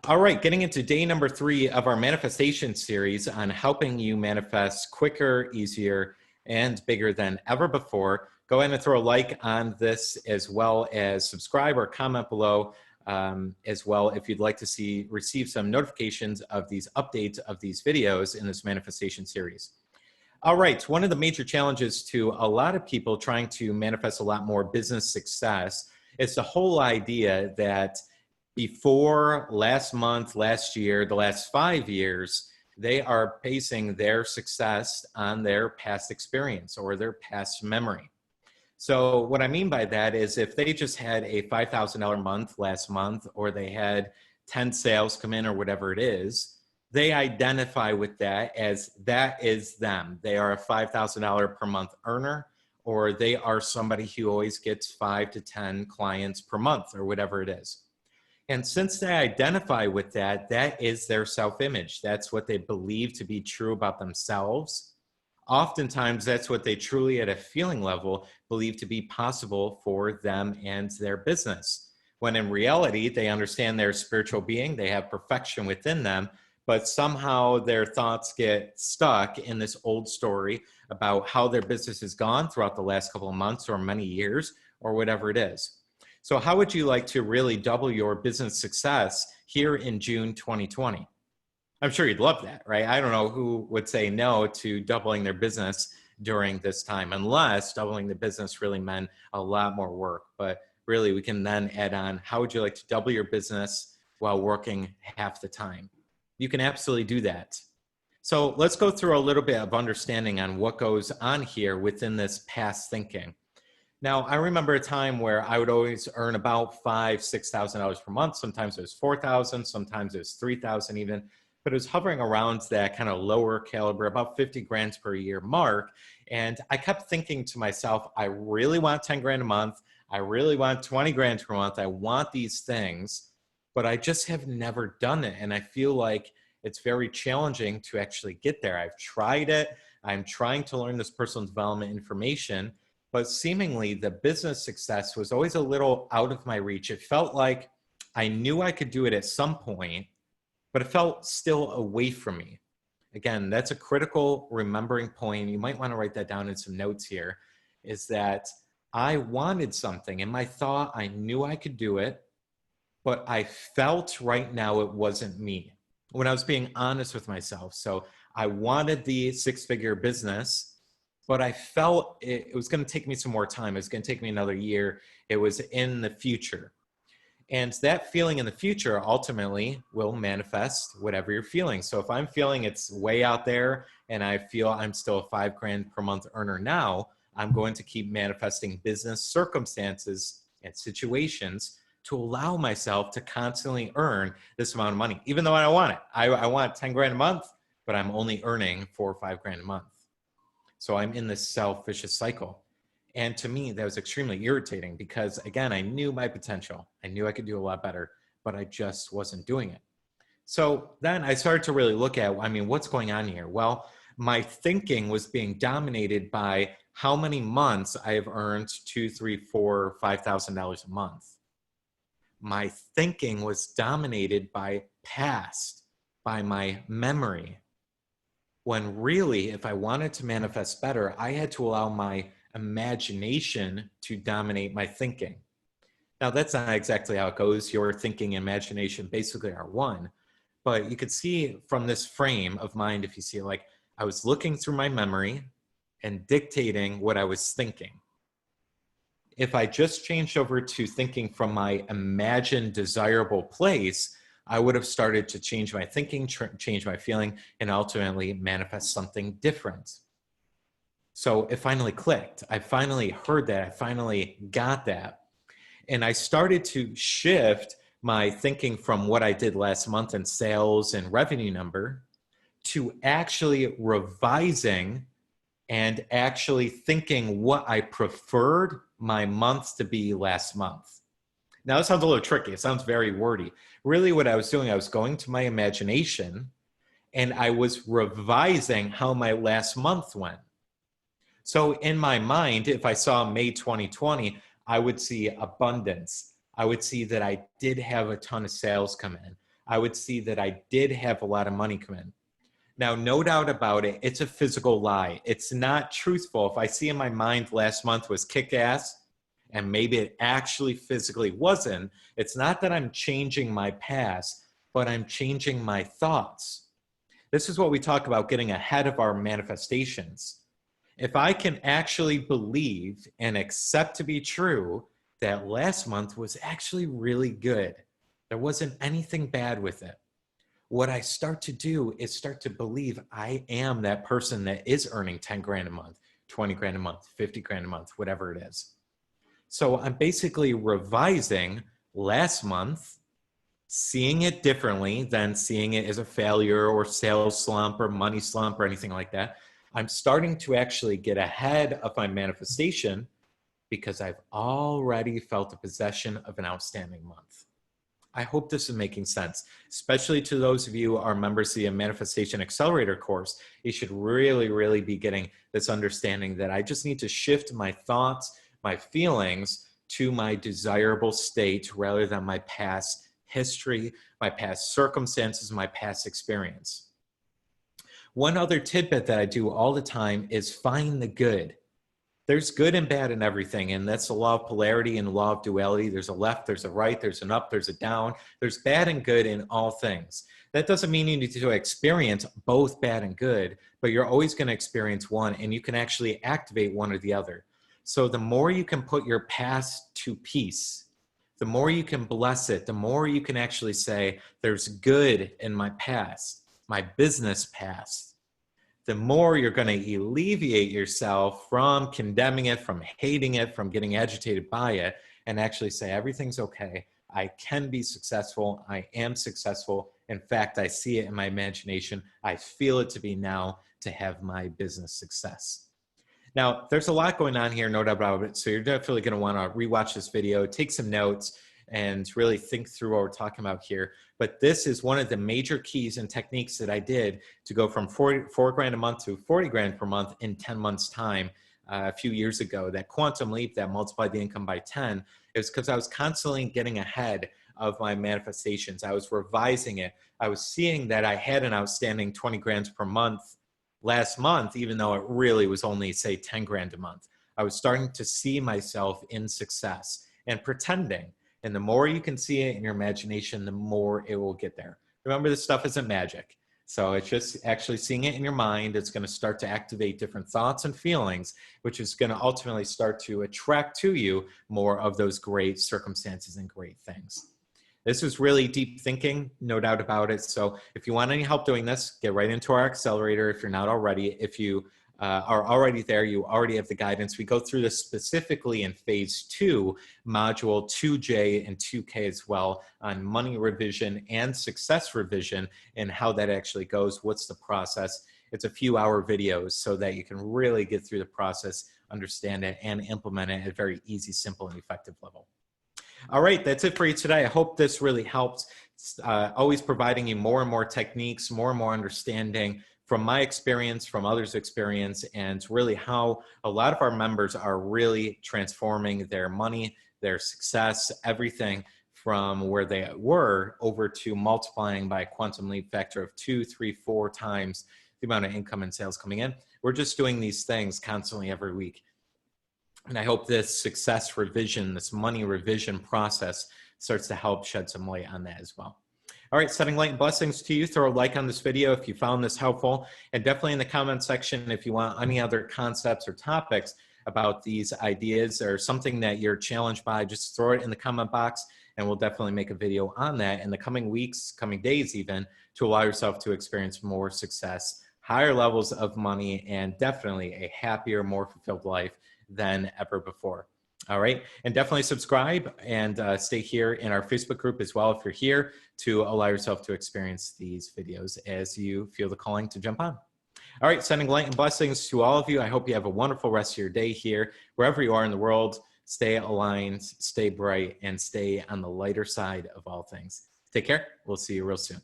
All right, getting into day number 3 of our manifestation series on helping you manifest quicker, easier, and bigger than ever before. Go ahead and throw a like on this, as well as subscribe or comment below as well if you'd like to receive some notifications of these updates of these videos in this manifestation series. All right, one of the major challenges to a lot of people trying to manifest a lot more business success is the whole idea that before last month, last year, the last 5 years, they are basing their success on their past experience or their past memory. So what I mean by that is if they just had a $5,000 month last month, or they had 10 sales come in or whatever it is, they identify with that as that is them. They are a $5,000 per month earner, or they are somebody who always gets 5 to 10 clients per month or whatever it is. And since they identify with that, that is their self-image. That's what they believe to be true about themselves. Oftentimes, that's what they truly, at a feeling level, believe to be possible for them and their business. When in reality, they understand their spiritual being, they have perfection within them, but somehow their thoughts get stuck in this old story about how their business has gone throughout the last couple of months or many years or whatever it is. So how would you like to really double your business success here in June 2020? I'm sure you'd love that, right? I don't know who would say no to doubling their business during this time, unless doubling the business really meant a lot more work. But really, we can then add on, how would you like to double your business while working half the time? You can absolutely do that. So let's go through a little bit of understanding on what goes on here within this past thinking. Now, I remember a time where I would always earn about $5,000, $6,000 per month. Sometimes it was $4,000, sometimes it was $3,000 even, but it was hovering around that kind of lower caliber, about 50 grand per year mark. And I kept thinking to myself, I really want 10 grand a month. I really want 20 grand per month. I want these things, but I just have never done it. And I feel like it's very challenging to actually get there. I've tried it. I'm trying to learn this personal development information, but seemingly the business success was always a little out of my reach. It felt like I knew I could do it at some point, but it felt still away from me. Again, that's a critical remembering point. You might want to write that down in some notes here, is that I wanted something. In my thought, I knew I could do it, but I felt right now it wasn't me, when I was being honest with myself. So I wanted the 6-figure business, but I felt it was going to take me some more time. It was going to take me another year. It was in the future. And that feeling in the future ultimately will manifest whatever you're feeling. So if I'm feeling it's way out there and I feel I'm still a 5 grand per month earner now, I'm going to keep manifesting business circumstances and situations to allow myself to constantly earn this amount of money, even though I don't want it. I want 10 grand a month, but I'm only earning 4 or 5 grand a month. So I'm in this self-vicious cycle. And to me, that was extremely irritating because, again, I knew my potential. I knew I could do a lot better, but I just wasn't doing it. So then I started to really look at, what's going on here? Well, my thinking was being dominated by how many months I have earned $2,000, $3,000, $4,000, $5,000 a month. My thinking was dominated by past, by my memory. When really, if I wanted to manifest better, I had to allow my imagination to dominate my thinking. Now, that's not exactly how it goes. Your thinking and imagination basically are one. But you could see from this frame of mind, if you see, like, I was looking through my memory and dictating what I was thinking. If I just changed over to thinking from my imagined desirable place, I would have started to change my thinking, change my feeling, and ultimately manifest something different. So it finally clicked. I finally heard that. I finally got that. And I started to shift my thinking from what I did last month in sales and revenue number to actually revising and actually thinking what I preferred my month to be last month. Now, it sounds a little tricky. It sounds very wordy. Really, what I was doing, I was going to my imagination and I was revising how my last month went. So in my mind, if I saw May 2020, I would see abundance. I would see that I did have a ton of sales come in. I would see that I did have a lot of money come in. Now, no doubt about it, it's a physical lie. It's not truthful. If I see in my mind last month was kick-ass, and maybe it actually physically wasn't, it's not that I'm changing my past, but I'm changing my thoughts. This is what we talk about, getting ahead of our manifestations. If I can actually believe and accept to be true that last month was actually really good, there wasn't anything bad with it. What I start to do is start to believe I am that person that is earning 10 grand a month, 20 grand a month, 50 grand a month, whatever it is. So I'm basically revising last month, seeing it differently than seeing it as a failure or sales slump or money slump or anything like that. I'm starting to actually get ahead of my manifestation because I've already felt the possession of an outstanding month. I hope this is making sense, especially to those of you who are members of the Manifestation Accelerator course. You should really be getting this understanding that I just need to shift my thoughts, my feelings to my desirable state rather than my past history, my past circumstances, my past experience. One other tidbit that I do all the time is find the good. There's good and bad in everything, and that's the law of polarity and the law of duality. There's a left, there's a right, there's an up, there's a down. There's bad and good in all things. That doesn't mean you need to experience both bad and good, but you're always going to experience one, and you can actually activate one or the other. So the more you can put your past to peace, the more you can bless it, the more you can actually say, there's good in my past, my business past, the more you're going to alleviate yourself from condemning it, from hating it, from getting agitated by it, and actually say, everything's okay. I can be successful. I am successful. In fact, I see it in my imagination. I feel it to be now to have my business success. Now, there's a lot going on here, no doubt about it. So you're definitely going to want to rewatch this video, take some notes, and really think through what we're talking about here. But this is one of the major keys and techniques that I did to go from 4 grand a month to 40 grand per month in 10 months time a few years ago. That quantum leap that multiplied the income by 10 is because I was constantly getting ahead of my manifestations. I was revising it. I was seeing that I had an outstanding 20 grand per month last month, even though it really was only, say, 10 grand a month. I was starting to see myself in success and pretending. And the more you can see it in your imagination, the more it will get there. Remember, this stuff isn't magic. So it's just actually seeing it in your mind. It's going to start to activate different thoughts and feelings, which is going to ultimately start to attract to you more of those great circumstances and great things. This is really deep thinking, no doubt about it. So if you want any help doing this, get right into our accelerator if you're not already. If you are already there, you already have the guidance. We go through this specifically in phase 2, module 2J and 2K as well, on money revision and success revision and how that actually goes. What's the process? It's a few hour videos so that you can really get through the process, understand it, and implement it at a very easy, simple, and effective level. All right, that's it for you today. I hope this really helped. Always providing you more and more techniques, more and more understanding from my experience, from others' experience, and really how a lot of our members are really transforming their money, their success, everything from where they were over to multiplying by a quantum leap factor of 2, 3, 4 times the amount of income and sales coming in. We're just doing these things constantly every week. And I hope this success revision, this money revision process starts to help shed some light on that as well. All right, sending light and blessings to you. Throw a like on this video if you found this helpful. And definitely in the comment section if you want any other concepts or topics about these ideas or something that you're challenged by, just throw it in the comment box and we'll definitely make a video on that in the coming weeks, coming days even, to allow yourself to experience more success, higher levels of money, and definitely a happier, more fulfilled life than ever before. All right, and definitely subscribe and stay here in our Facebook group as well if you're here, to allow yourself to experience these videos as you feel the calling to jump on. All right, sending light and blessings to all of you. I hope you have a wonderful rest of your day here, wherever you are in the world. Stay aligned, stay bright, and stay on the lighter side of all things. Take care. We'll see you real soon.